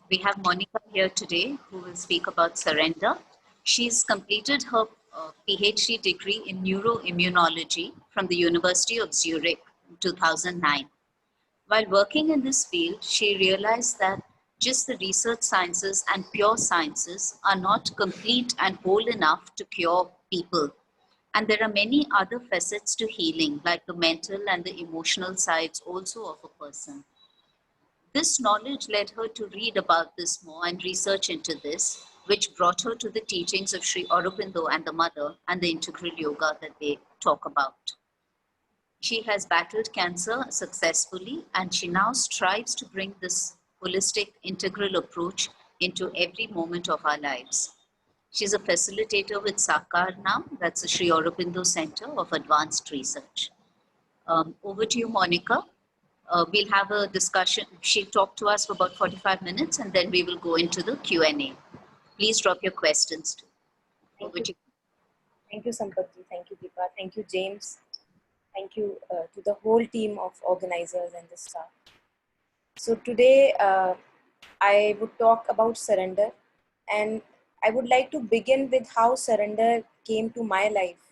We have Monica here today who will speak about surrender. She's completed her PhD degree in neuroimmunology from the University of Zurich in 2009. While working in this field, she realized that just the research sciences and pure sciences are not complete and whole enough to cure people. And there are many other facets to healing, like the mental and the emotional sides also of a person. This knowledge led her to read about this more and research into this, which brought her to the teachings of Sri Aurobindo and the Mother and the integral yoga that they talk about. She has battled cancer successfully and she now strives to bring this holistic, integral approach into every moment of our lives. She's a facilitator with Sakar now, that's the Sri Aurobindo Center of Advanced Research. Over to you, Monica. We'll have a discussion. She'll talk to us for about 45 minutes and then we will go into the Q&A. Please drop your questions. Thank you. Thank you, Sampati. Thank you, Deepa. Thank you, James. Thank you to the whole team of organizers and the staff. So today I would talk about surrender, and I would like to begin with how surrender came to my life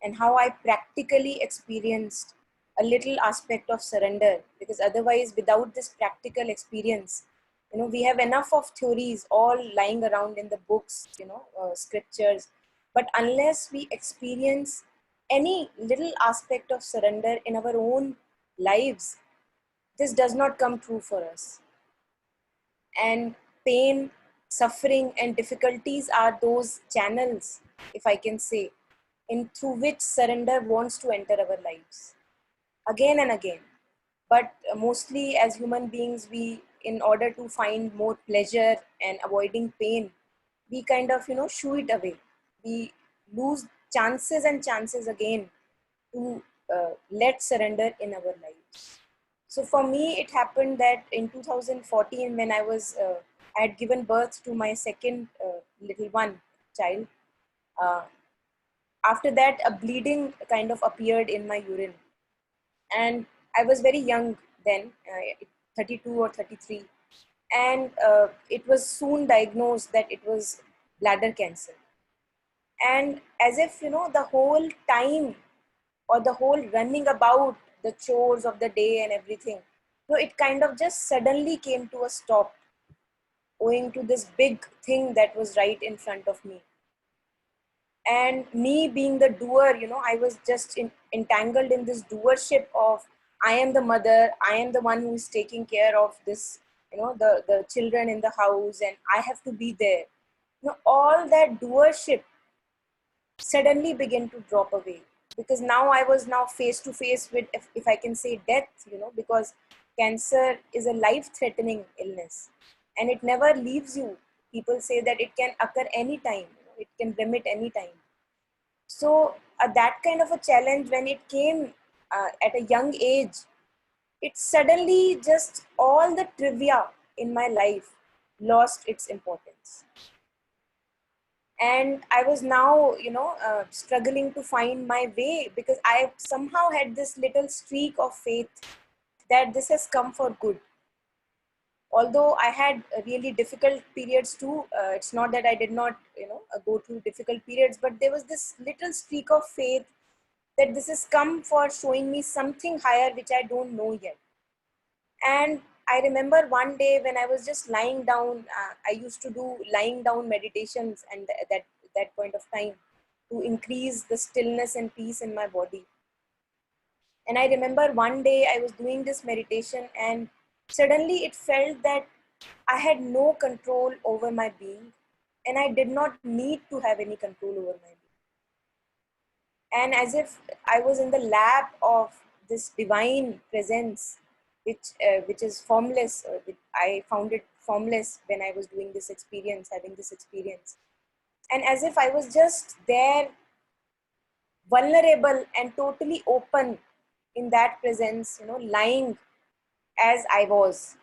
and how I practically experienced a little aspect of surrender, because otherwise without this practical experience, we have enough of theories all lying around in the books, scriptures, but unless we experience any little aspect of surrender in our own lives, this does not come true for us. And pain, suffering, and difficulties are those channels, if I can say, through which surrender wants to enter our lives again and again. But mostly as human beings, we, in order to find more pleasure and avoiding pain, we kind of, shoo it away. We lose chances and chances again to let surrender in our lives. So for me, it happened that in 2014, when I had given birth to my second little one child, after that, a bleeding kind of appeared in my urine. And I was very young then, 32 or 33. And it was soon diagnosed that it was bladder cancer. And as if, the whole time or the whole running about the chores of the day and everything, it kind of just suddenly came to a stop owing to this big thing that was right in front of me. And me being the doer, I was just entangled in this doership of, I am the mother, I am the one who is taking care of this, the children in the house, and I have to be there. All that doership suddenly began to drop away, because now I was now face to face with, if I can say, death, because cancer is a life-threatening illness and it never leaves you. People say that it can occur anytime, it can remit anytime. So that kind of a challenge, when it came at a young age, it suddenly just all the trivia in my life lost its importance. And I was now, struggling to find my way, because I somehow had this little streak of faith that this has come for good. Although I had really difficult periods too, it's not that I did not, go through difficult periods, but there was this little streak of faith that this has come for showing me something higher, which I don't know yet. And I remember one day when I was just lying down, I used to do lying down meditations, and that point of time, to increase the stillness and peace in my body. And I remember one day I was doing this meditation, and suddenly it felt that I had no control over my being, and I did not need to have any control over my being. And as if I was in the lap of this divine presence, which is formless. I found it formless when I was doing this experience, having this experience. And as if I was just there, vulnerable and totally open in that presence, lying as I was,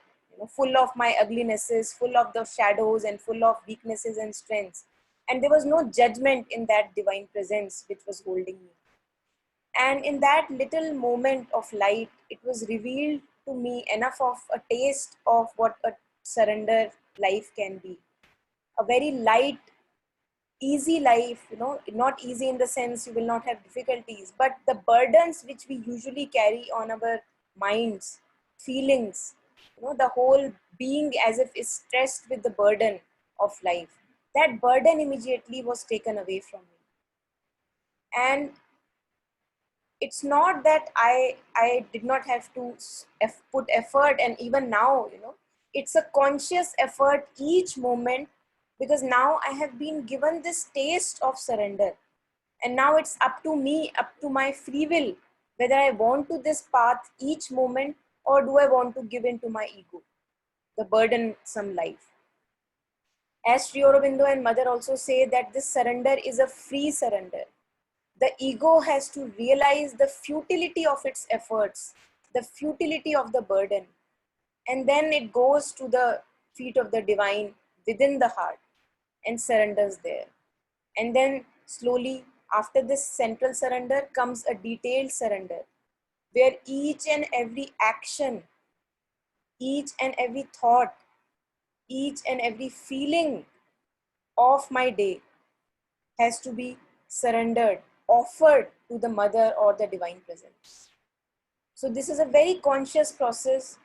full of my uglinesses, full of the shadows, and full of weaknesses and strengths. And there was no judgment in that divine presence which was holding me. And in that little moment of light, it was revealed to me enough of a taste of what a surrender life can be. A very light, easy life, not easy in the sense you will not have difficulties, but the burdens which we usually carry on our minds, feelings, the whole being as if is stressed with the burden of life. That burden immediately was taken away from me. And it's not that I did not have to put effort, and even now, it's a conscious effort each moment, because now I have been given this taste of surrender, and now it's up to me, up to my free will, whether I want to this path each moment, or do I want to give in to my ego, the burdensome life. As Sri Aurobindo and Mother also say that this surrender is a free surrender. The ego has to realize the futility of its efforts, the futility of the burden, and then it goes to the feet of the divine within the heart and surrenders there. And then slowly, after this central surrender comes a detailed surrender, where each and every action, each and every thought, each and every feeling of my day has to be surrendered, offered to the Mother or the Divine Presence. So this is a very conscious process.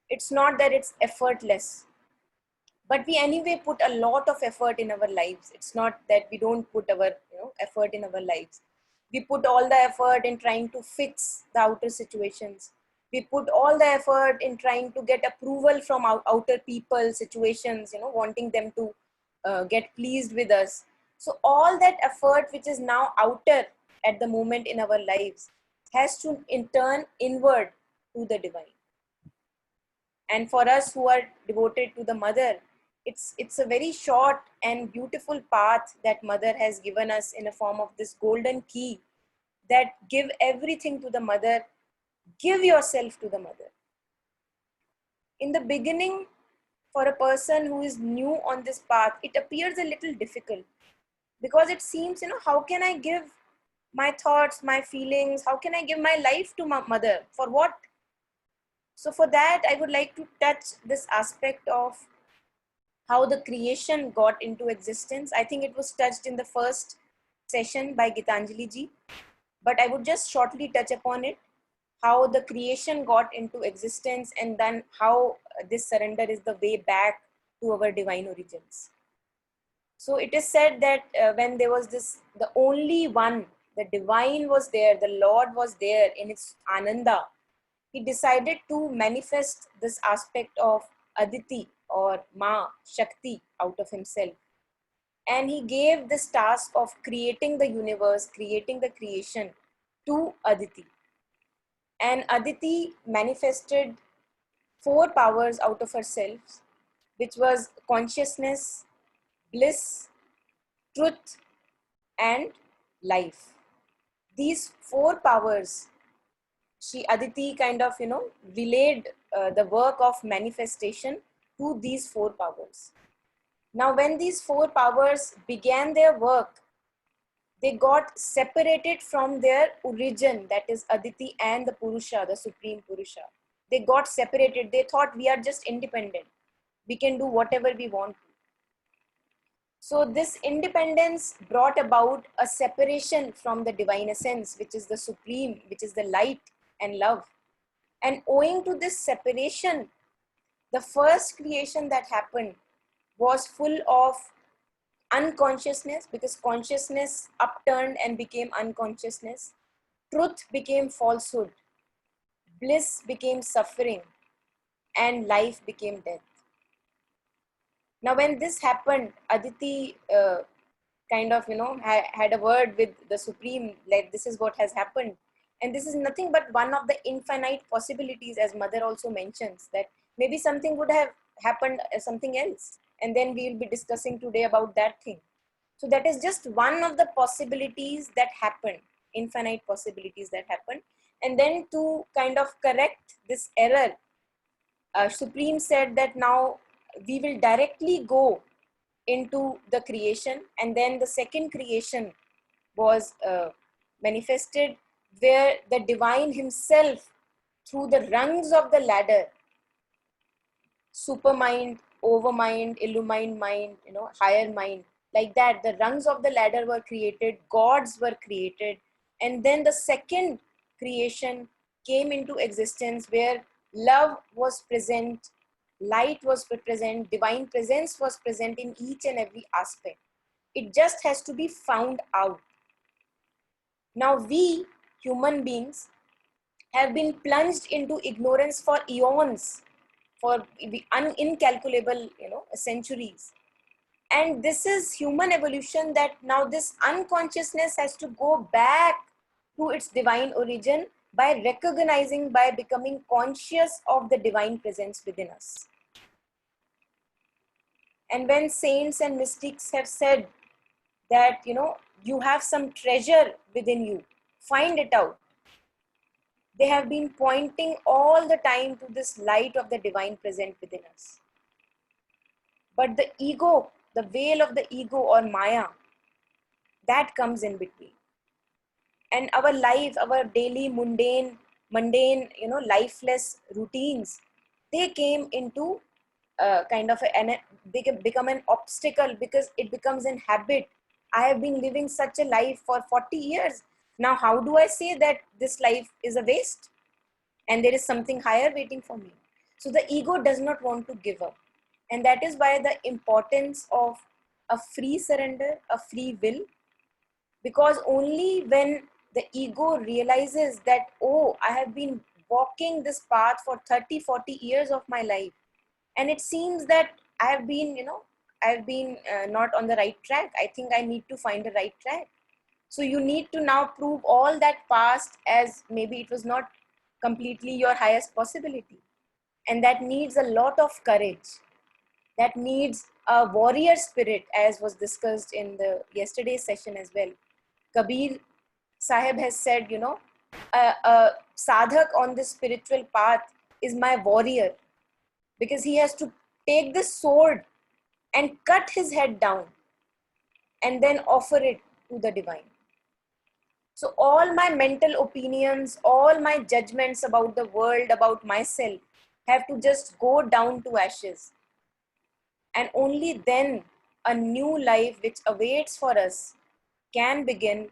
It's not that it's effortless, but we anyway put a lot of effort in our lives. It's not that we don't put our effort in our lives. We put all the effort in trying to fix the outer situations. We put all the effort in trying to get approval from outer people, situations, wanting them to get pleased with us. So all that effort which is now outer at the moment in our lives has to in turn inward to the divine. And for us who are devoted to the Mother, it's a very short and beautiful path that Mother has given us in a form of this golden key, that give everything to the Mother, give yourself to the Mother. In the beginning, for a person who is new on this path, it appears a little difficult, because it seems, how can I give my thoughts, my feelings, how can I give my life to my Mother? For what? So for that, I would like to touch this aspect of how the creation got into existence. I think it was touched in the first session by Gitanjali ji, but I would just shortly touch upon it, how the creation got into existence, and then how this surrender is the way back to our divine origins. So it is said that when there was the only one, the divine was there, the Lord was there in its Ananda, he decided to manifest this aspect of Aditi or Ma, Shakti out of himself. And he gave this task of creating the universe, creating the creation to Aditi. And Aditi manifested 4 powers out of herself, which was consciousness, bliss, truth, and life. These 4 powers, Aditi kind of, relayed the work of manifestation to these 4 powers. Now, when these 4 powers began their work, they got separated from their origin, that is Aditi and the Purusha, the Supreme Purusha. They got separated. They thought we are just independent. We can do whatever we want to. So this independence brought about a separation from the divine essence, which is the supreme, which is the light and love. And owing to this separation, the first creation that happened was full of unconsciousness, because consciousness upturned and became unconsciousness. Truth became falsehood. Bliss became suffering. And life became death. Now, when this happened, Aditi kind of, had a word with the Supreme, like this is what has happened. And this is nothing but one of the infinite possibilities, as Mother also mentions, that maybe something would have happened, something else. And then we will be discussing today about that thing. So that is just one of the possibilities that happen, infinite possibilities that happen. And then to kind of correct this error, Supreme said that now we will directly go into the creation, and then the second creation was manifested, where the divine himself, through the rungs of the ladder, supermind, overmind, illumined mind, higher mind. Like that, the rungs of the ladder were created, gods were created, and then the second creation came into existence where love was present, light was present, divine presence was present in each and every aspect. It just has to be found out. Now we human beings have been plunged into ignorance for eons, for incalculable, centuries. And this is human evolution, that now this unconsciousness has to go back to its divine origin by recognizing, by becoming conscious of the divine presence within us. And when saints and mystics have said that, you have some treasure within you, find it out, they have been pointing all the time to this light of the divine present within us. But the ego, the veil of the ego or Maya, that comes in between. And our life, our daily mundane, lifeless routines, they came into kind of become an obstacle, because it becomes an habit. I have been living such a life for 40 years. Now, how do I say that this life is a waste and there is something higher waiting for me? So the ego does not want to give up. And that is why the importance of a free surrender, a free will, because only when the ego realizes that, oh, I have been walking this path for 30, 40 years of my life, and it seems that I have been, I've been not on the right track. I think I need to find the right track. So you need to now prove all that past as maybe it was not completely your highest possibility. And that needs a lot of courage. That needs a warrior spirit, as was discussed in the yesterday's session as well. Kabir Sahib has said, a sadhak on this spiritual path is my warrior, because he has to take the sword and cut his head down and then offer it to the divine. So all my mental opinions, all my judgments about the world, about myself, have to just go down to ashes. And only then a new life which awaits for us can begin,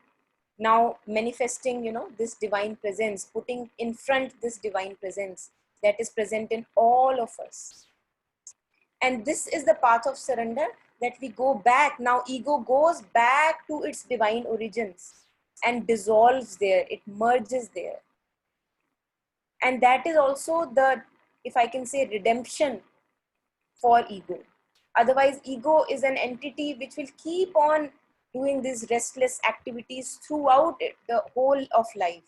now manifesting, this divine presence, putting in front this divine presence that is present in all of us. And this is the path of surrender, that we go back. Now ego goes back to its divine origins and dissolves there, it merges there. And that is also the, if I can say, redemption for ego. Otherwise, ego is an entity which will keep on doing these restless activities throughout the whole of life,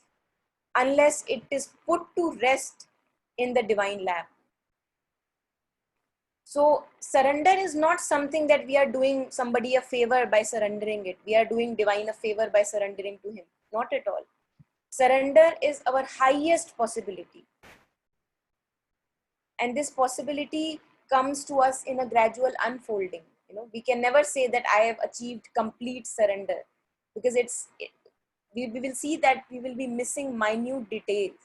unless it is put to rest in the divine lap. So surrender is not something that we are doing somebody a favor by surrendering it. We are doing divine a favor by surrendering to him. Not at all. Surrender is our highest possibility. And this possibility comes to us in a gradual unfolding. We can never say that I have achieved complete surrender, because we will see that we will be missing minute details.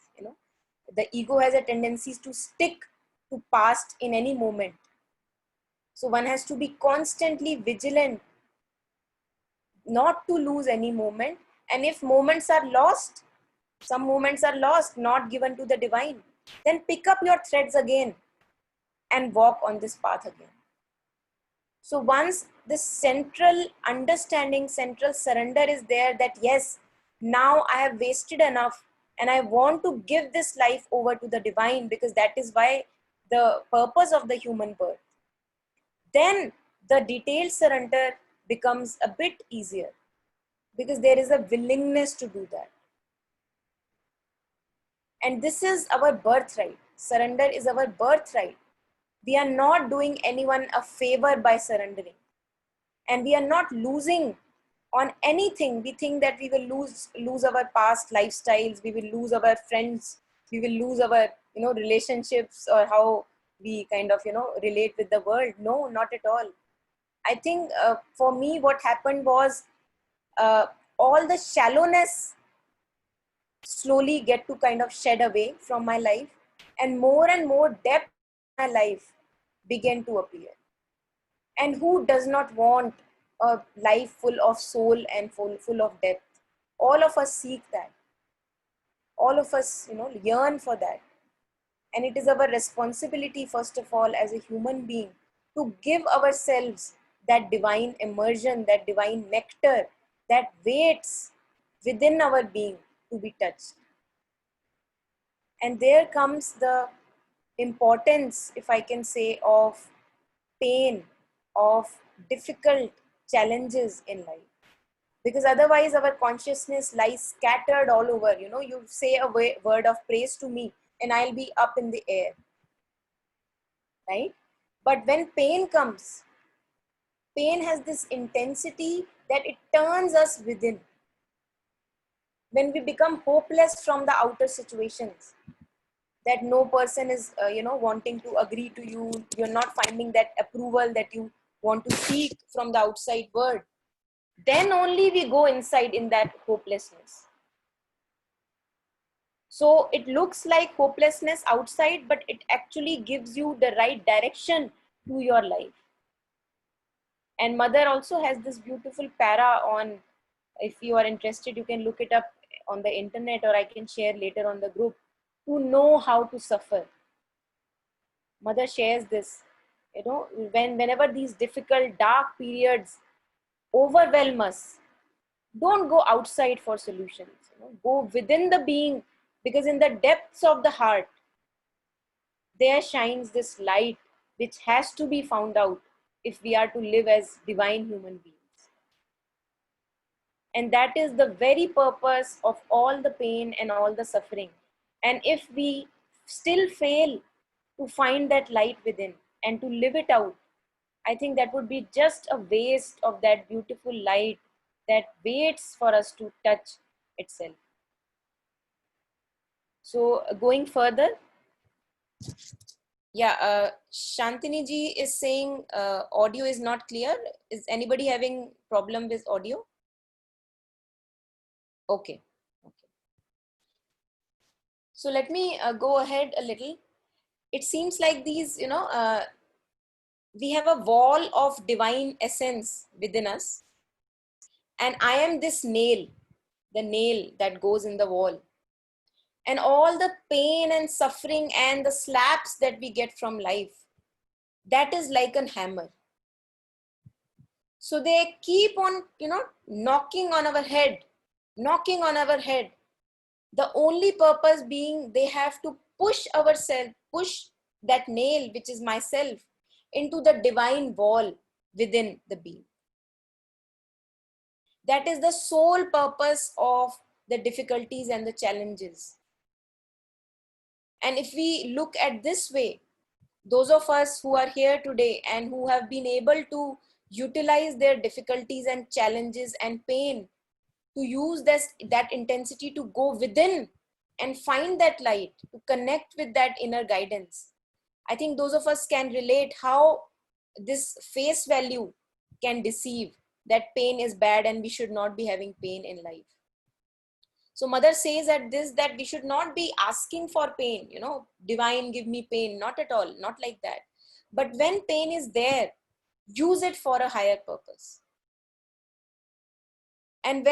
The ego has a tendency to stick to past in any moment. So one has to be constantly vigilant not to lose any moment. And if moments are lost, some moments are lost, not given to the divine, then pick up your threads again and walk on this path again. So once this central understanding, central surrender is there, that yes, now I have wasted enough and I want to give this life over to the divine, because that is why the purpose of the human birth, then the detailed surrender becomes a bit easier, because there is a willingness to do that. And this is our birthright. Surrender is our birthright. We are not doing anyone a favor by surrendering. And we are not losing on anything. We think that we will lose our past lifestyles, we will lose our friends, we will lose our relationships, or how we kind of relate with the world. No, not at all. I think for me what happened was all the shallowness slowly get to kind of shed away from my life, and more depth in my life began to appear. And who does not want a life full of soul and full of depth? All of us seek that. All of us, yearn for that. And it is our responsibility, first of all, as a human being, to give ourselves that divine immersion, that divine nectar that waits within our being to be touched. And there comes the importance, if I can say, of pain, of difficult challenges in life. Because otherwise our consciousness lies scattered all over. You say a word of praise to me and I'll be up in the air, right? But when pain comes, pain has this intensity that it turns us within. When we become hopeless from the outer situations, that no person is wanting to agree to you, you're not finding that approval that you want to seek from the outside world, then only we go inside in that hopelessness. So it looks like hopelessness outside, but it actually gives you the right direction to your life. And Mother also has this beautiful para on, if you are interested, you can look it up on the internet, or I can share later on the group, to know how to suffer. Mother shares this, whenever these difficult, dark periods overwhelm us, don't go outside for solutions. Go within the being, because in the depths of the heart, there shines this light which has to be found out if we are to live as divine human beings. And that is the very purpose of all the pain and all the suffering. And if we still fail to find that light within and to live it out, I think that would be just a waste of that beautiful light that waits for us to touch itself. So going further, yeah, Shantini ji is saying audio is not clear. Is anybody having problem with audio? Okay. So let me go ahead a little. It seems like these, we have a wall of divine essence within us. And I am this nail, the nail that goes in the wall. And all the pain and suffering and the slaps that we get from life, that is like a hammer. So they keep on, knocking on our head. The only purpose being they have to push ourselves, push that nail, which is myself, into the divine wall within the being. That is the sole purpose of the difficulties and the challenges. And if we look at this way, those of us who are here today and who have been able to utilize their difficulties and challenges and pain to use that intensity to go within and find that light, to connect with that inner guidance, I think those of us can relate how this face value can deceive, that pain is bad and we should not be having pain in life. So Mother says at this that we should not be asking for pain, divine, give me pain. Not at all, not like that. But when pain is there, use it for a higher purpose. And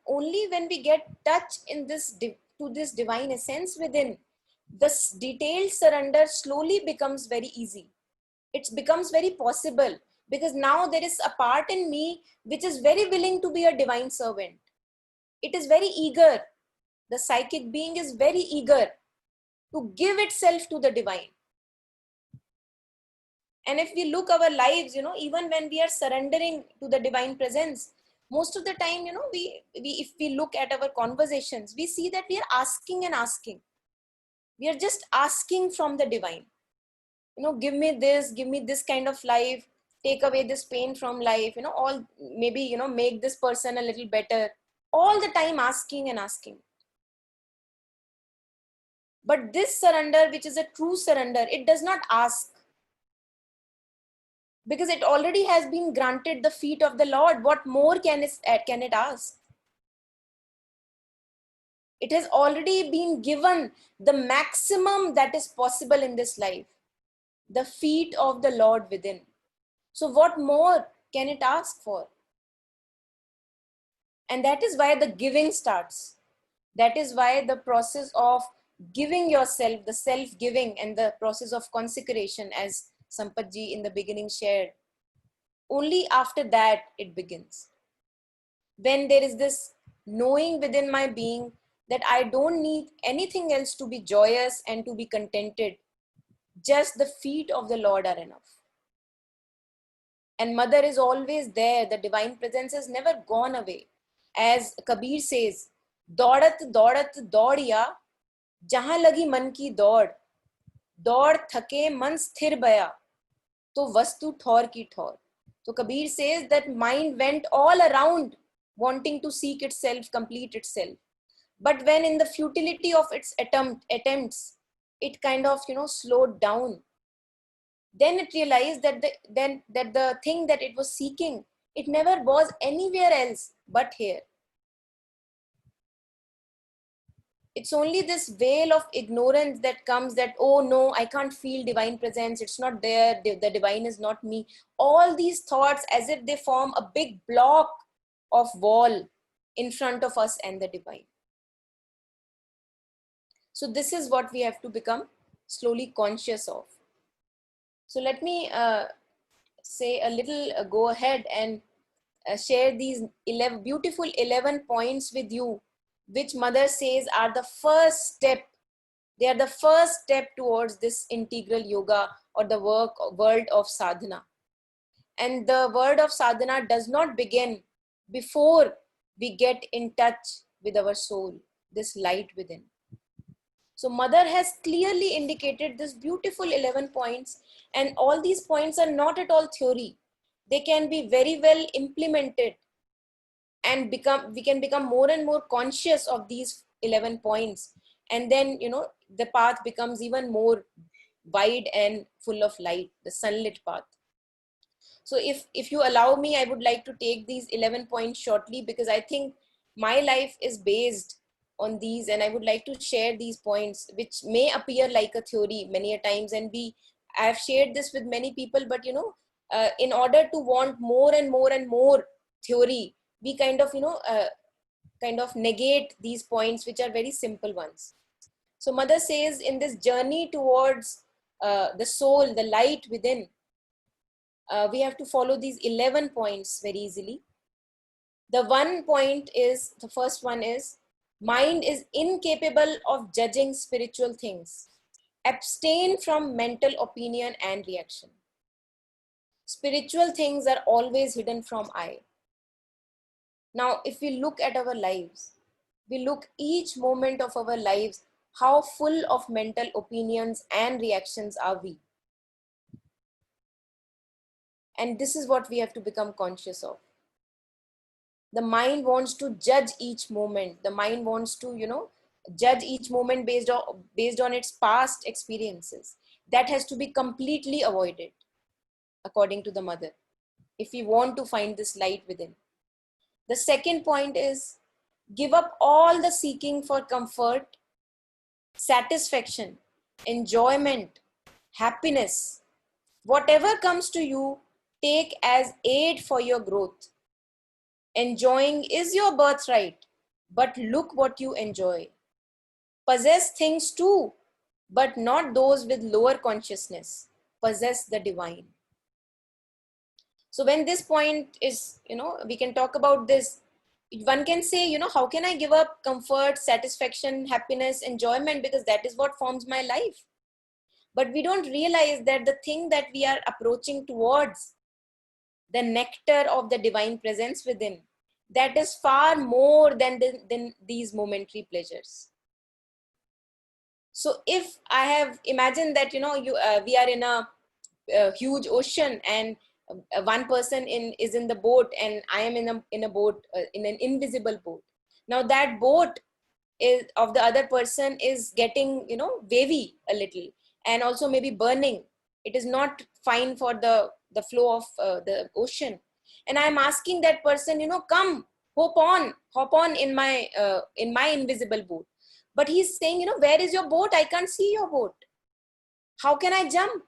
only when we get touch in to this divine essence within, this detailed surrender slowly becomes very easy. It becomes very possible, because now there is a part in me which is very willing to be a divine servant. It is very eager. The psychic being is very eager to give itself to the divine. And if we look our lives, even when we are surrendering to the divine presence, most of the time, if we look at our conversations, we see that we are asking and asking. We are just asking from the divine. Give me this kind of life, take away this pain from life, all maybe, make this person a little better. All the time asking and asking. But this surrender, which is a true surrender, it does not ask. Because it already has been granted the feet of the Lord. What more can it ask? It has already been given the maximum that is possible in this life. the feet of the Lord within. So what more can it ask for? And that is why the giving starts. That is why the process of giving yourself, the self-giving and the process of consecration, as Sampatji in the beginning shared, only after that it begins. When there is this knowing within my being that I don't need anything else to be joyous and to be contented, just the feet of the Lord are enough. And Mother is always there. The divine presence has never gone away. As Kabir says, दौड़त दौड़त दौड़िया जहां लगी मन की दौड़, दौड़ थके मन स्थिर बया तो वस्तु ठौर की ठौर. So Kabir says that mind went all around wanting to seek itself, complete itself. But when in the futility of its attempts, it kind of, slowed down. Then it realized that the thing that it was seeking, it never was anywhere else but here. It's only this veil of ignorance that comes that, oh no, I can't feel divine presence. It's not there. The divine is not me. All these thoughts as if they form a big block of wall in front of us and the divine. So this is what we have to become slowly conscious of. So let me say a little, go ahead and share these beautiful 11 points with you, which Mother says are the first step. They are the first step towards this integral yoga or the world of sadhana. And the word of sadhana does not begin before we get in touch with our soul, this light within. So Mother has clearly indicated this beautiful 11 points, and all these points are not at all theory. They can be very well implemented and we can become more and more conscious of these 11 points. And then, the path becomes even more wide and full of light, the sunlit path. So if you allow me, I would like to take these 11 points shortly, because I think my life is based on these, and I would like to share these points, which may appear like a theory many a times, and I have shared this with many people, but in order to want more and more and more theory, we kind of negate these points, which are very simple ones. So Mother says, in this journey towards the soul, the light within, we have to follow these 11 points very easily. The first one is, mind is incapable of judging spiritual things. Abstain from mental opinion and reaction. Spiritual things are always hidden from eye. Now, if we look at our lives, we look each moment of our lives, how full of mental opinions and reactions are we? And this is what we have to become conscious of. The mind wants to judge each moment. The mind wants to, judge each moment based on its past experiences. That has to be completely avoided, according to the Mother, if we want to find this light within. The second point is, give up all the seeking for comfort, satisfaction, enjoyment, happiness. Whatever comes to you, take as aid for your growth. Enjoying is your birthright, but look what you enjoy. Possess things too, but not those with lower consciousness. Possess the divine. So when this point is, we can talk about this. One can say, how can I give up comfort, satisfaction, happiness, enjoyment, because that is what forms my life. But we don't realize that the thing that we are approaching towards, the nectar of the divine presence within, that is far more than these momentary pleasures. So if I have imagined that, we are in a huge ocean, and one person is in the boat, and I am in a boat, in an invisible boat. Now that boat is of the other person is getting, wavy a little, and also maybe burning. It is not fine for the flow of the ocean. And I'm asking that person, come, hop on in my invisible boat. But he's saying, where is your boat? I can't see your boat. How can I jump?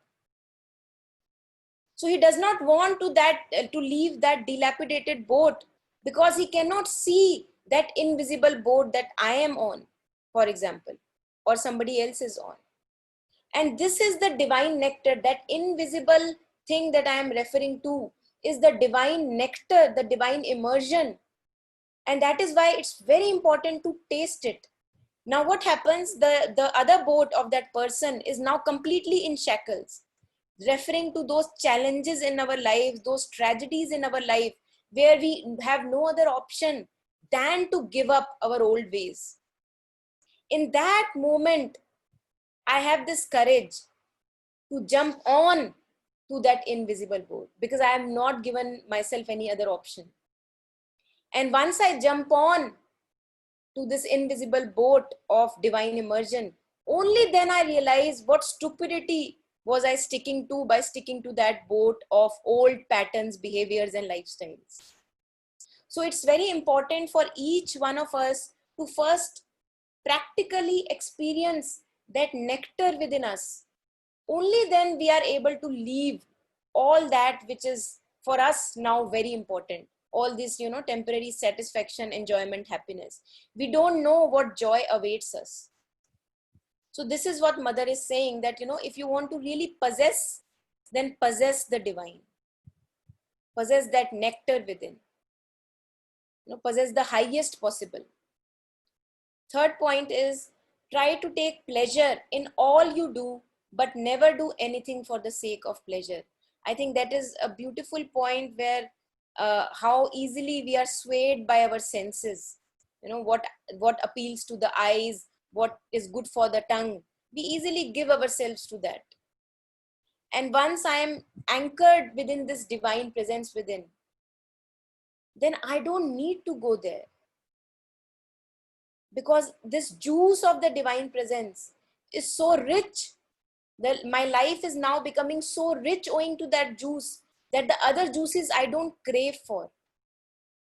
So he does not want to leave that dilapidated boat, because he cannot see that invisible boat that I am on, for example, or somebody else is on. And this is the divine nectar, that invisible thing that I am referring to is the divine nectar, the divine immersion. And that is why it's very important to taste it. Now what happens, the other boat of that person is now completely in shackles, referring to those challenges in our lives, those tragedies in our life, where we have no other option than to give up our old ways. In that moment, I have this courage to jump on to that invisible boat, because I have not given myself any other option. And once I jump on to this invisible boat of divine immersion, only then I realize what stupidity was I sticking to by sticking to that boat of old patterns, behaviors, and lifestyles. So it's very important for each one of us to first practically experience that nectar within us. Only then we are able to leave all that which is for us now very important. All this, temporary satisfaction, enjoyment, happiness. We don't know what joy awaits us. So this is what Mother is saying, that, if you want to really possess, then possess the divine. Possess that nectar within. Possess the highest possible. Third point is, try to take pleasure in all you do, but never do anything for the sake of pleasure. I think that is a beautiful point, where how easily we are swayed by our senses. What appeals to the eyes, what is good for the tongue. We easily give ourselves to that. And once I am anchored within this divine presence within, then I don't need to go there. Because this juice of the divine presence is so rich, that my life is now becoming so rich owing to that juice, that the other juices I don't crave for.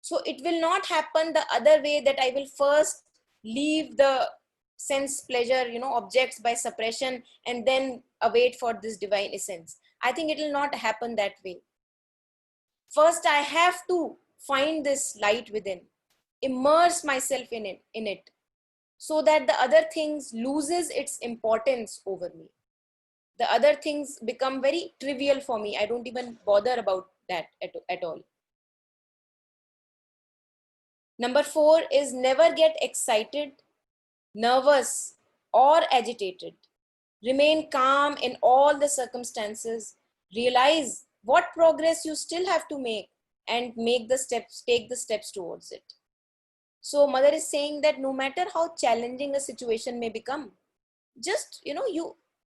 So it will not happen the other way, that I will first leave the sense pleasure, objects by suppression, and then await for this divine essence. I think it will not happen that way. First, I have to find this light within, immerse myself in it, so that the other things loses its importance over me. The other things become very trivial for me. I don't even bother about that at all. Number 4 is, never get excited, nervous, or agitated. Remain calm in all the circumstances. Realize what progress you still have to make, and take the steps towards it. So Mother is saying that no matter how challenging a situation may become, just,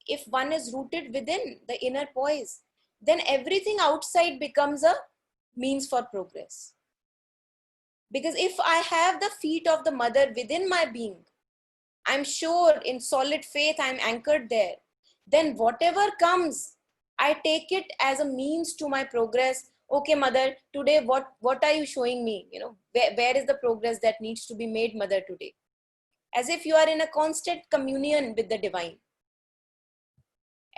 if one is rooted within the inner poise, then everything outside becomes a means for progress. Because if I have the feet of the Mother within my being, I'm sure in solid faith I'm anchored there, then whatever comes, I take it as a means to my progress. Okay, Mother, today what are you showing me? Where is the progress that needs to be made, Mother, today? As if you are in a constant communion with the divine.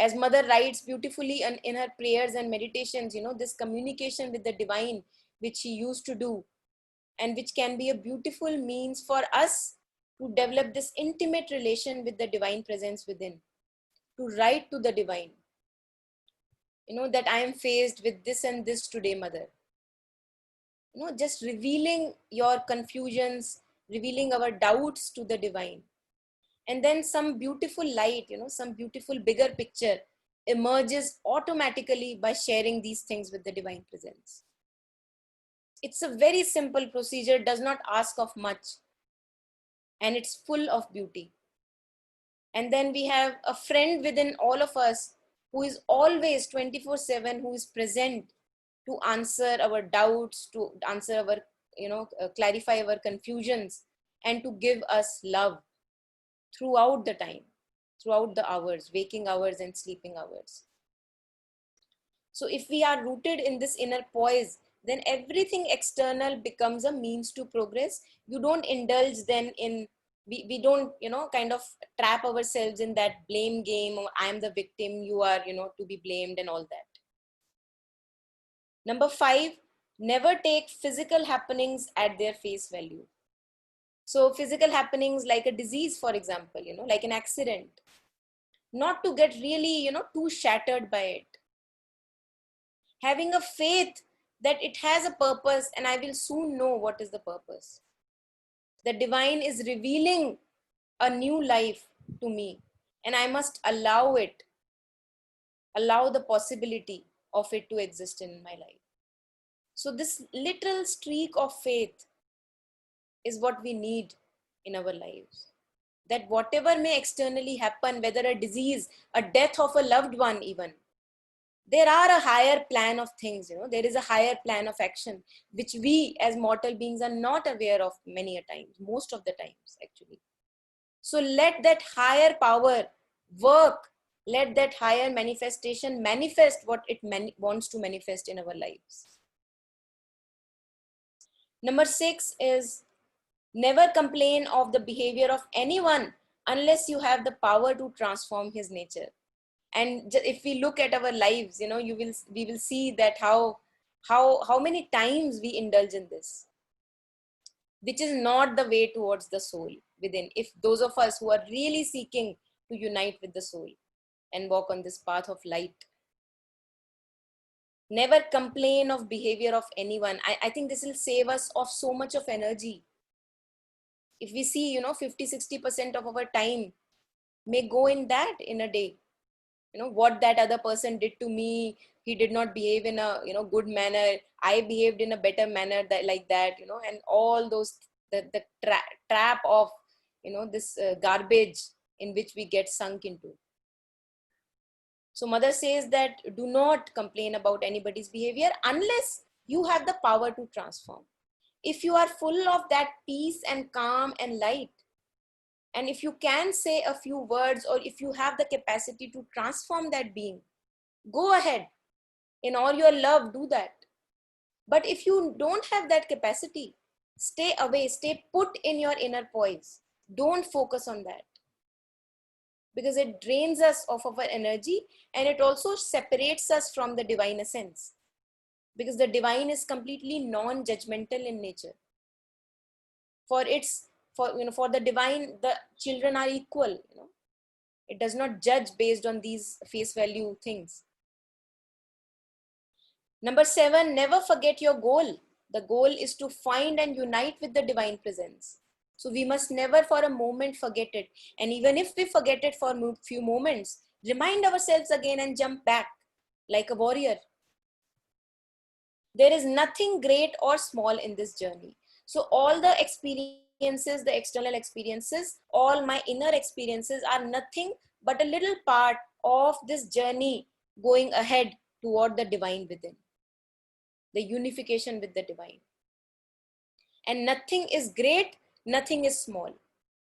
As Mother writes beautifully in her prayers and meditations, this communication with the divine, which she used to do, and which can be a beautiful means for us to develop this intimate relation with the divine presence within, to write to the divine, that I am faced with this and this today, Mother. Just revealing your confusions, revealing our doubts to the divine. And then some beautiful light, some beautiful bigger picture emerges automatically by sharing these things with the divine presence. It's a very simple procedure, does not ask of much, and it's full of beauty. And then we have a friend within all of us who is always 24/7, who is present to answer our doubts, to answer our, clarify our confusions, and to give us love throughout the time, throughout the hours, waking hours and sleeping hours. So if we are rooted in this inner poise, then everything external becomes a means to progress. You don't indulge then in, we don't, kind of trap ourselves in that blame game, or I am the victim, you are, to be blamed, and all that. Number 5, never take physical happenings at their face value. So physical happenings like a disease, for example, like an accident, not to get really, too shattered by it. Having a faith that it has a purpose and I will soon know what is the purpose. The divine is revealing a new life to me and I must allow the possibility of it to exist in my life. So this little streak of faith is what we need in our lives. That whatever may externally happen, whether a disease, a death of a loved one even, there are a higher plan of things, there is a higher plan of action, which we as mortal beings are not aware of many a times, most of the times actually. So let that higher power work, let that higher manifestation manifest what it wants to manifest in our lives. Number 6 is never complain of the behavior of anyone unless you have the power to transform his nature. And if we look at our lives, we will see that how many times we indulge in this, which is not the way towards the soul within. If those of us who are really seeking to unite with the soul and walk on this path of light, never complain of behavior of anyone. I think this will save us of so much of energy. If we see, 50-60% of our time may go in that in a day, what that other person did to me, he did not behave in a good manner, I behaved in a better manner, that like that, and all those, the trap of this garbage in which we get sunk into. So mother says that do not complain about anybody's behavior unless you have the power to transform. If you are full of that peace and calm and light, and if you can say a few words, or if you have the capacity to transform that being, go ahead. In all your love, do that. But if you don't have that capacity, stay away, stay put in your inner poise. Don't focus on that. Because it drains us of our energy and it also separates us from the divine essence. Because the divine is completely non-judgmental in nature. For the divine, the children are equal. It does not judge based on these face value things. Number 7, never forget your goal. The goal is to find and unite with the divine presence. So we must never for a moment forget it. And even if we forget it for a few moments, remind ourselves again and jump back like a warrior. There is nothing great or small in this journey. So all the experiences, the external experiences, all my inner experiences are nothing but a little part of this journey going ahead toward the divine within, the unification with the divine. And nothing is great, nothing is small.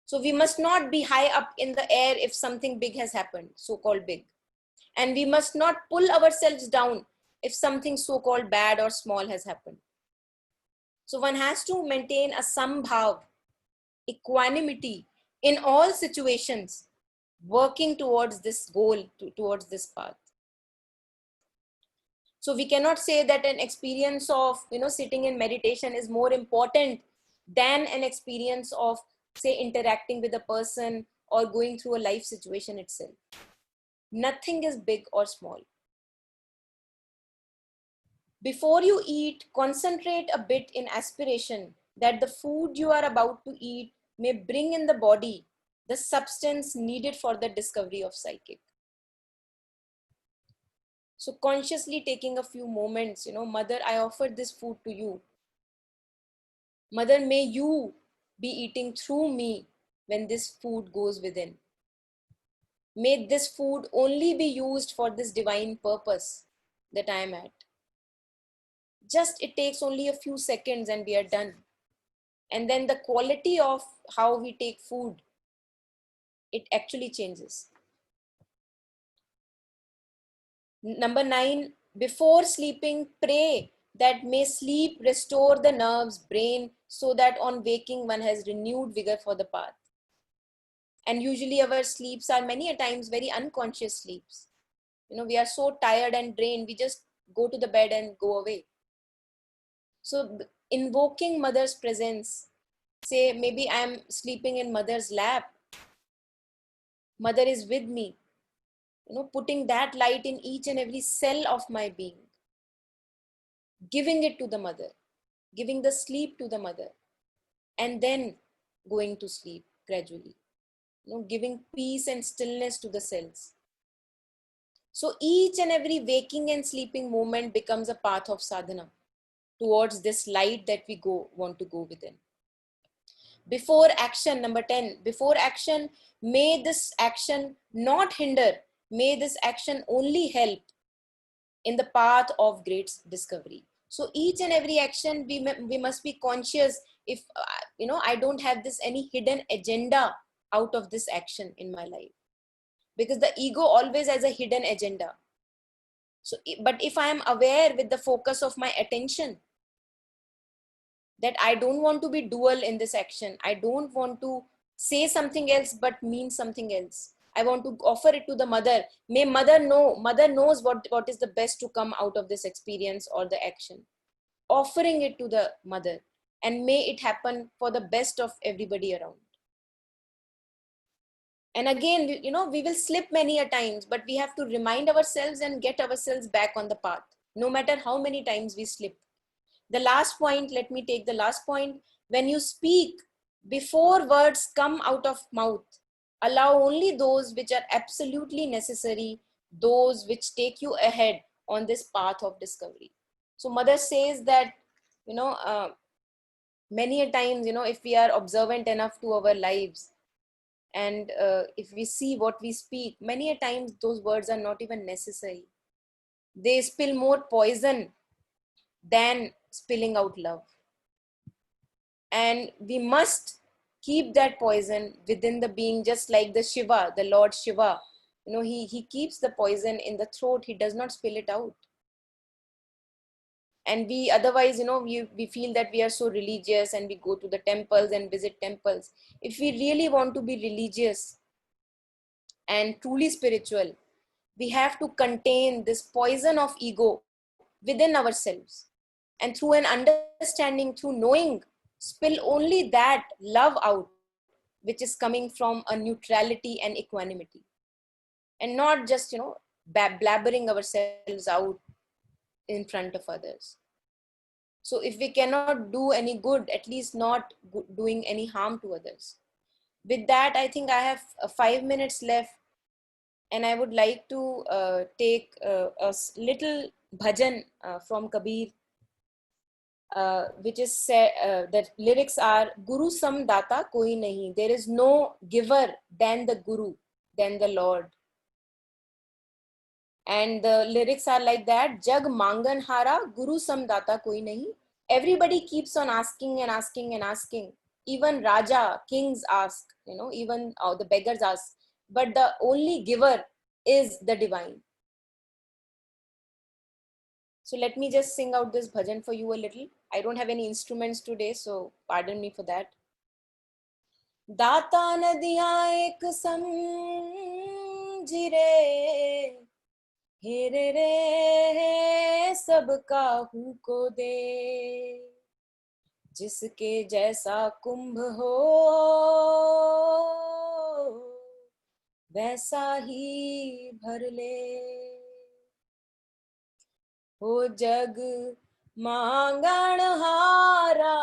So we must not be high up in the air if something big has happened, so-called big. And we must not pull ourselves down if something so-called bad or small has happened. So one has to maintain a sambhav, equanimity in all situations, working towards this goal, towards this path. So we cannot say that an experience of, sitting in meditation is more important than an experience of, say, interacting with a person or going through a life situation itself. Nothing is big or small. Before you eat, concentrate a bit in aspiration that the food you are about to eat may bring in the body the substance needed for the discovery of psychic. So consciously taking a few moments, mother, I offer this food to you. Mother, may you be eating through me when this food goes within. May this food only be used for this divine purpose that I am at. Just it takes only a few seconds and we are done. And then the quality of how we take food, it actually changes. Number 9, before sleeping, pray that may sleep restore the nerves, brain, so that on waking one has renewed vigor for the path. And usually our sleeps are many a times very unconscious sleeps. We are so tired and drained, we just go to the bed and go away. So invoking mother's presence, say maybe I'm sleeping in mother's lap, mother is with me, putting that light in each and every cell of my being, giving it to the mother, giving the sleep to the mother, and then going to sleep gradually, giving peace and stillness to the cells. So each and every waking and sleeping moment becomes a path of sadhana towards this light that we want to go within. Before action, number 10, before action, may this action not hinder, may this action only help in the path of great discovery. So each and every action, we must be conscious if, I don't have this any hidden agenda out of this action in my life. Because the ego always has a hidden agenda. So, but if I am aware with the focus of my attention, that I don't want to be dual in this action. I don't want to say something else but mean something else. I want to offer it to the mother. May mother know, mother knows what is the best to come out of this experience or the action. Offering it to the mother, and may it happen for the best of everybody around. And again, we will slip many a times, but we have to remind ourselves and get ourselves back on the path, no matter how many times we slip. The last point, let me take the last point. When you speak, before words come out of mouth, allow only those which are absolutely necessary, those which take you ahead on this path of discovery. So mother says that, many a times, if we are observant enough to our lives, and if we see what we speak, many a times those words are not even necessary. They spill more poison than spilling out love. And we must keep that poison within the being, just like the Shiva, the Lord Shiva. He keeps the poison in the throat. He does not spill it out. And we otherwise, we feel that we are so religious and we go to the temples and visit temples. If we really want to be religious and truly spiritual, we have to contain this poison of ego within ourselves. And through an understanding, through knowing, spill only that love out, which is coming from a neutrality and equanimity. And not just, blabbering ourselves out in front of others. So if we cannot do any good, at least not doing any harm to others. With that, I think I have 5 minutes left. And I would like to take a little bhajan from Kabir, which is that lyrics are, Guru sam data koi nahi. There is no giver than the Guru, than the Lord. And the lyrics are like that, Jag mangan hara, Guru sam data koi nahi. Everybody keeps on asking and asking and asking. Even Raja, kings ask, even the beggars ask. But the only giver is the divine. So let me just sing out this bhajan for you a little. I don't have any instruments today, so pardon me for that. दाता नदियां एक समझी रे, हेरे रे सबका हूँ को दे, जिसके जैसा कुंभ हो वैसा ही भर ले, हो जग मांगण हारा,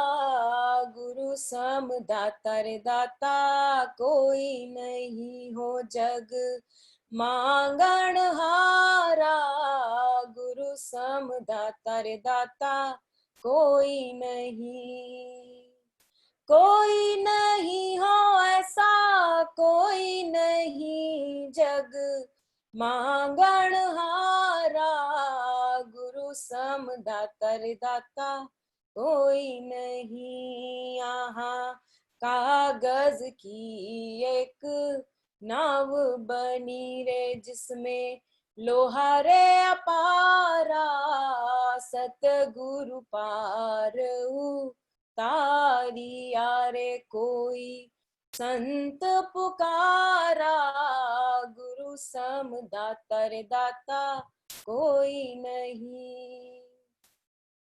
गुरु सम दाता रे दाता कोई नहीं, हो जग मांगण हारा, गुरु सम दाता रे दाता कोई नहीं, कोई नहीं हो ऐसा, कोई नहीं जग मांगण हारा, गुरु सम दाता रे दाता कोई नहीं। यहाँ कागज की एक नाव बनी रे, जिसमें लोहा रे अपारा, सतगुरु पार उतारिया रे, कोई संत पुकारा, गुरु सम दाता रे दाता कोई नहीं,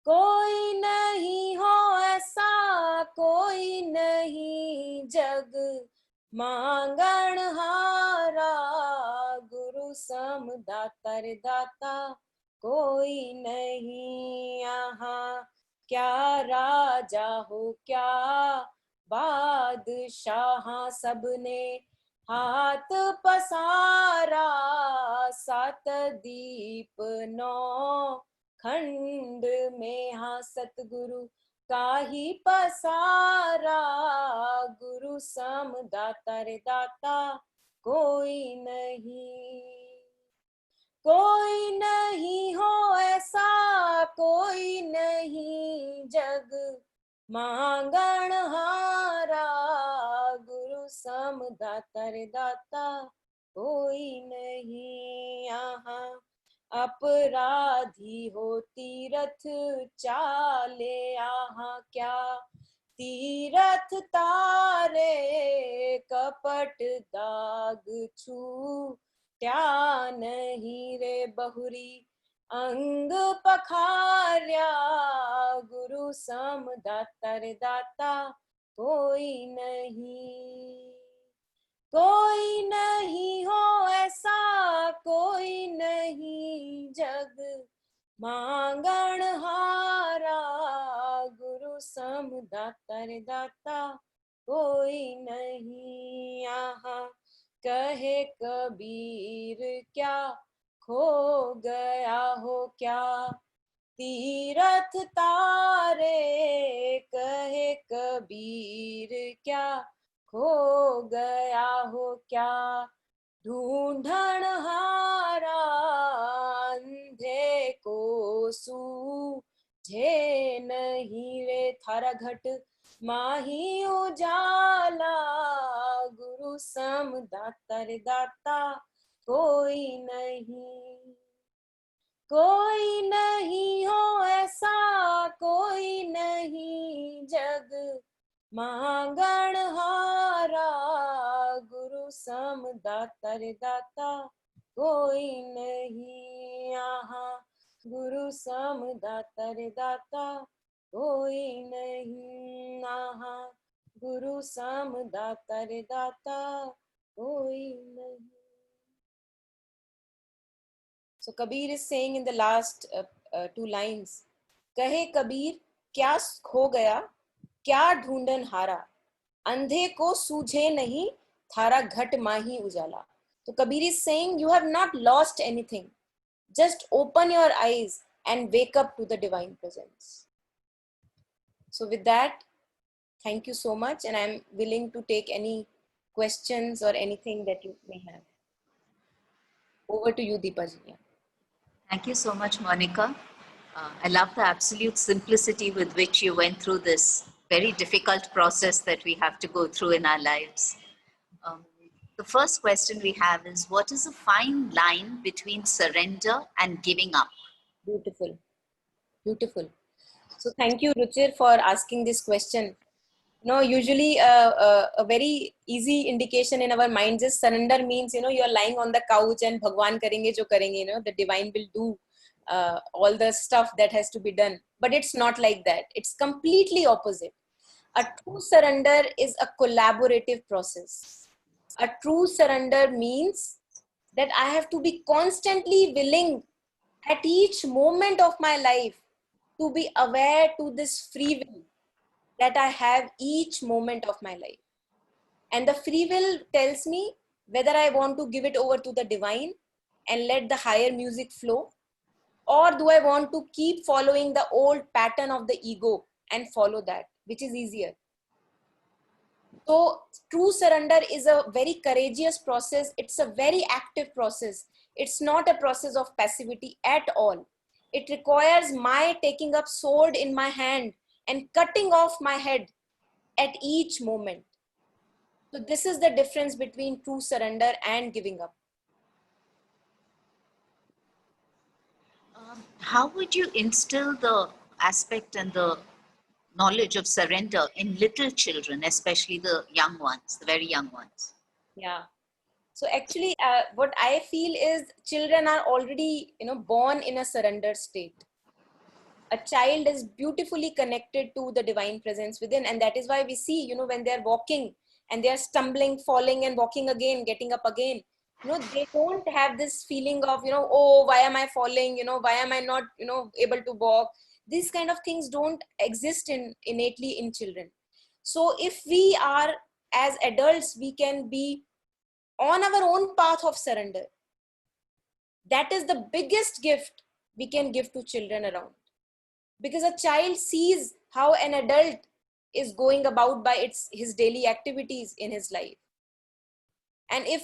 कोई नहीं हो ऐसा, कोई नहीं जग मांगण हारा, गुरु सम दातर दाता कोई नहीं यहाँ। क्या राजा हो क्या बादशाह, सबने हाथ पसारा, सात दीप नौ खंड में हाँ सतगुरु का ही पसारा, गुरु सम दाता रे दाता कोई नहीं, कोई नहीं हो ऐसा, कोई नहीं जग मांगण हारा, गुरु सम दाता रे दाता कोई नहीं यहाँ। अपराधी हो तीरथ चाले यहाँ, क्या तीरथ तारे, कपट दाग छू त्या नहीं रे बहुरी अंग पखार्या, गुरु सम दाता रे दाता कोई नहीं, कोई नहीं हो ऐसा, कोई नहीं जग मांगण हारा, गुरु सम दाता रे दाता कोई नहीं यहाँ। कहे कबीर क्या खो गया हो क्या तीरथ तारे, कहे कबीर क्या खो गया हो क्या ढूंढण हारा, अंधे को सूझे नहीं रे थारा घट माही उजाला, गुरु सम दाता रे दाता कोई नहीं, कोई नहीं हो ऐसा, कोई नहीं जग मांगण हारा, गुरु सम दाता रे दाता कोई नहीं यहाँ, गुरु सम दाता रे दाता कोई नहीं यहाँ, गुरु सम दाता रे दाता कोई नहीं. So Kabir is saying in the last two lines, कहे कबीर क्या खो गया क्या ढूंढन हारा, अंधे को सूझे नहीं थारा घट माही उजाला. So Kabir is saying you have not lost anything, just open your eyes and wake up to the divine presence. So with that, thank you so much, and I'm willing to take any questions or anything that you may have. Over to you, Deepa ji. Thank you so much, Monica. I love the absolute simplicity with which you went through this very difficult process that we have to go through in our lives. The first question we have is, what is a fine line between surrender and giving up? Beautiful. Beautiful. So thank you, Ruchir, for asking this question. You know, usually a very easy indication in our minds is surrender means, you know, you're lying on the couch and Bhagwan karenge jo karenge, you know, the divine will do all the stuff that has to be done. But it's not like that. It's completely opposite. A true surrender is a collaborative process. A true surrender means that I have to be constantly willing at each moment of my life to be aware to this free will that I have each moment of my life. And the free will tells me whether I want to give it over to the divine and let the higher music flow, or do I want to keep following the old pattern of the ego and follow that, which is easier. So true surrender is a very courageous process. It's a very active process. It's not a process of passivity at all. It requires my taking up sword in my hand and cutting off my head at each moment. So this is the difference between true surrender and giving up. How would you instill the aspect and the knowledge of surrender in little children, especially the young ones, the very young ones? Yeah. So actually, what I feel is children are already, born in a surrender state. A child is beautifully connected to the divine presence within, and that is why we see, when they're walking and they're stumbling, falling, and walking again, getting up again, they don't have this feeling of, oh, why am I falling, why am I not, able to walk. These kind of things don't exist innately in children. So if we are, as adults, we can be on our own path of surrender. That is the biggest gift we can give to children around, because a child sees how an adult is going about by his daily activities in his life. And if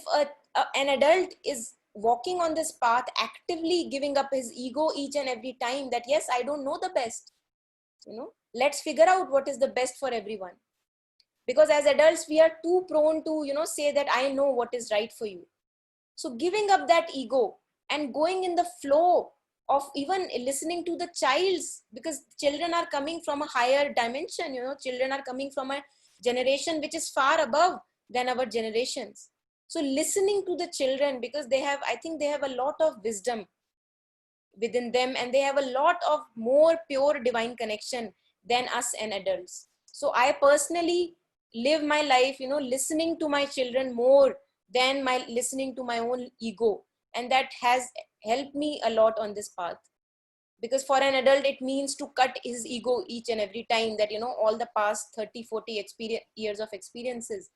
an adult is walking on this path, actively giving up his ego each and every time, that yes, I don't know the best, let's figure out what is the best for everyone. Because as adults, we are too prone to, say that I know what is right for you. So giving up that ego and going in the flow of even listening to the child's, because children are coming from a higher dimension, children are coming from a generation which is far above than our generations. So listening to the children, because I think they have a lot of wisdom within them, and they have a lot of more pure divine connection than us and adults. So I personally live my life, listening to my children more than my listening to my own ego. And that has helped me a lot on this path. Because for an adult, it means to cut his ego each and every time, that, all the past 30-40 years of experiences,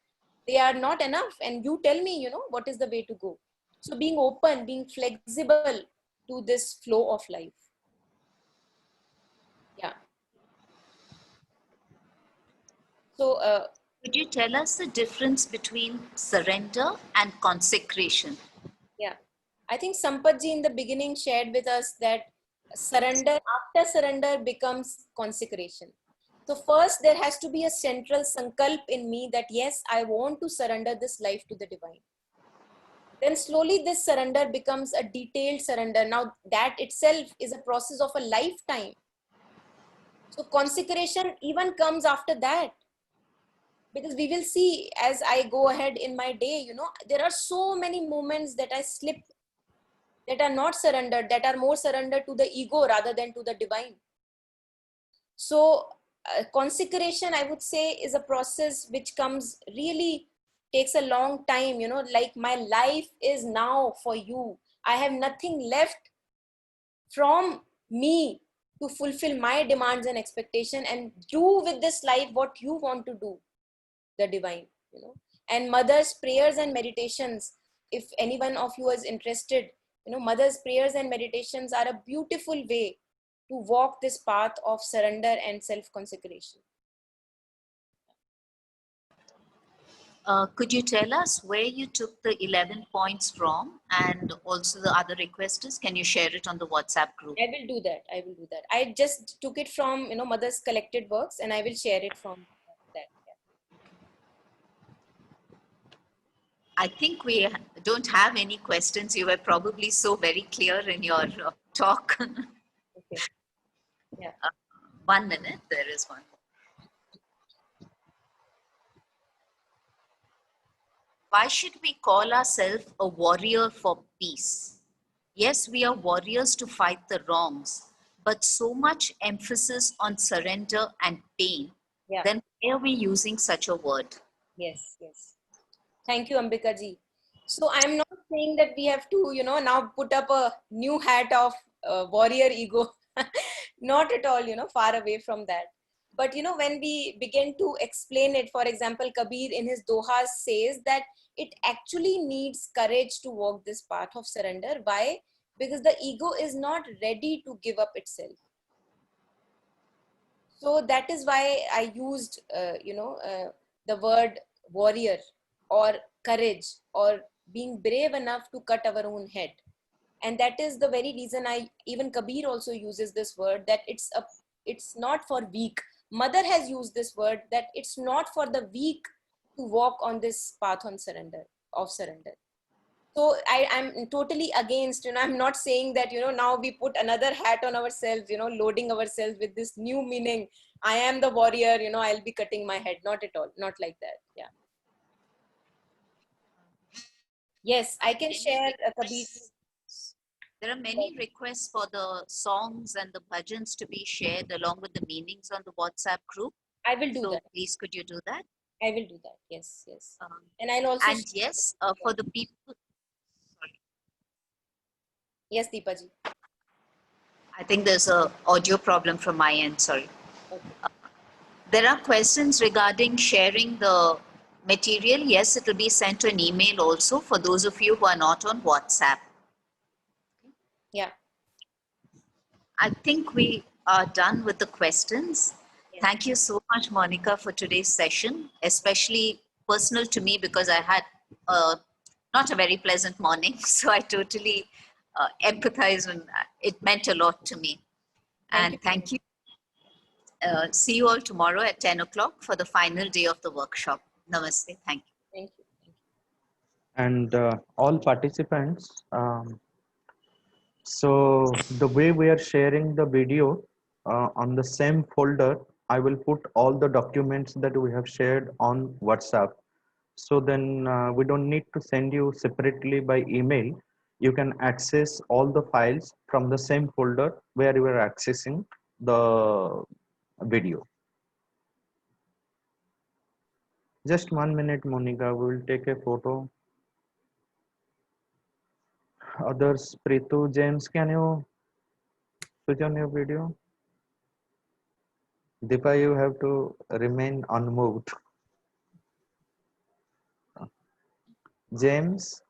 they are not enough. And you tell me, what is the way to go. So being open, being flexible to this flow of life. Yeah. So, Could you tell us the difference between surrender and consecration? yeah, I think Sampatji in the beginning shared with us that after surrender becomes consecration. So first there has to be a central sankalp in me that yes, I want to surrender this life to the divine. Then slowly this surrender becomes a detailed surrender. Now that itself is a process of a lifetime. So consecration even comes after that. Because we will see as I go ahead in my day, there are so many moments that I slip, that are not surrendered, that are more surrendered to the ego rather than to the divine. So consecration, I would say, is a process which takes a long time, like my life is now for you. I have nothing left from me to fulfill my demands and expectation, and do with this life what you want to do, the divine, and mother's prayers and meditations. If anyone of you is interested, mother's prayers and meditations are a beautiful way to walk this path of surrender and self-consecration. Could you tell us where you took the 11 points from, and also the other request is, can you share it on the WhatsApp group? I will do that. I just took it from, mother's collected works, and I will share it from that. I think we don't have any questions. You were probably so very clear in your talk. Okay. Yeah. 1 minute, there is one. Why should we call ourselves a warrior for peace? Yes, we are warriors to fight the wrongs, but so much emphasis on surrender and pain. Yeah. Then why are we using such a word? Yes. Thank you, Ambika ji. So I'm not saying that we have to, now put up a new hat of warrior ego. Not at all, far away from that. But, when we begin to explain it, for example, Kabir in his Dohas says that it actually needs courage to walk this path of surrender. Why? Because the ego is not ready to give up itself. So that is why I used, the word warrior or courage or being brave enough to cut our own head. And that is the very reason even Kabir also uses this word, that it's not for weak. Mother has used this word that it's not for the weak to walk on this path of surrender. So I'm totally against, I'm not saying that, now we put another hat on ourselves, loading ourselves with this new meaning. I am the warrior, I'll be cutting my head. Not at all. Not like that. Yeah. Yes, I can share Kabir. There are many requests for the songs and the bhajans to be shared along with the meanings on the WhatsApp group. I will do So that. please, could you do that? I will do that. Yes, yes. Um, And I'll also. and yes, for the people, sorry, Yes, Deepaji. I think there's a audio problem from my end. Sorry. Okay. There are questions regarding sharing the material. Yes, it will be sent to an email also for those of you who are not on WhatsApp. Yeah. I think we are done with the questions. Yes. Thank you so much, Monica, for today's session, especially personal to me because I had not a very pleasant morning. So I totally empathize and it meant a lot to me. Thank you. And thank you. See you all tomorrow at 10 o'clock for the final day of the workshop. Namaste. Thank you. Thank you. Thank you. And all participants. So the way we are sharing the video on the same folder, I will put all the documents that we have shared on WhatsApp. So then we don't need to send you separately by email. You can access all the files from the same folder where you are accessing the video. Just 1 minute, Monica. We will take a photo. Others, Pritu, James, can you switch on your video? Deepa, you have to remain unmoved. James,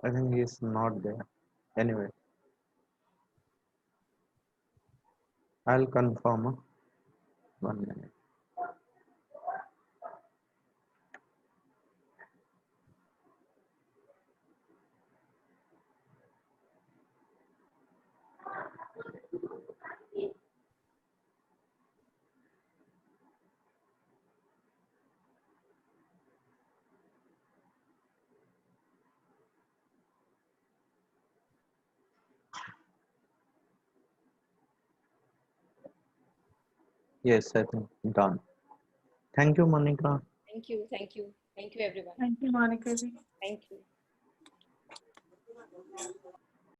I think he's not there. Anyway, I'll confirm. 1 minute. Yes, I think done. Thank you, Monica. Thank you. Thank you. Thank you, everyone. Thank you, Monica ji. Thank you.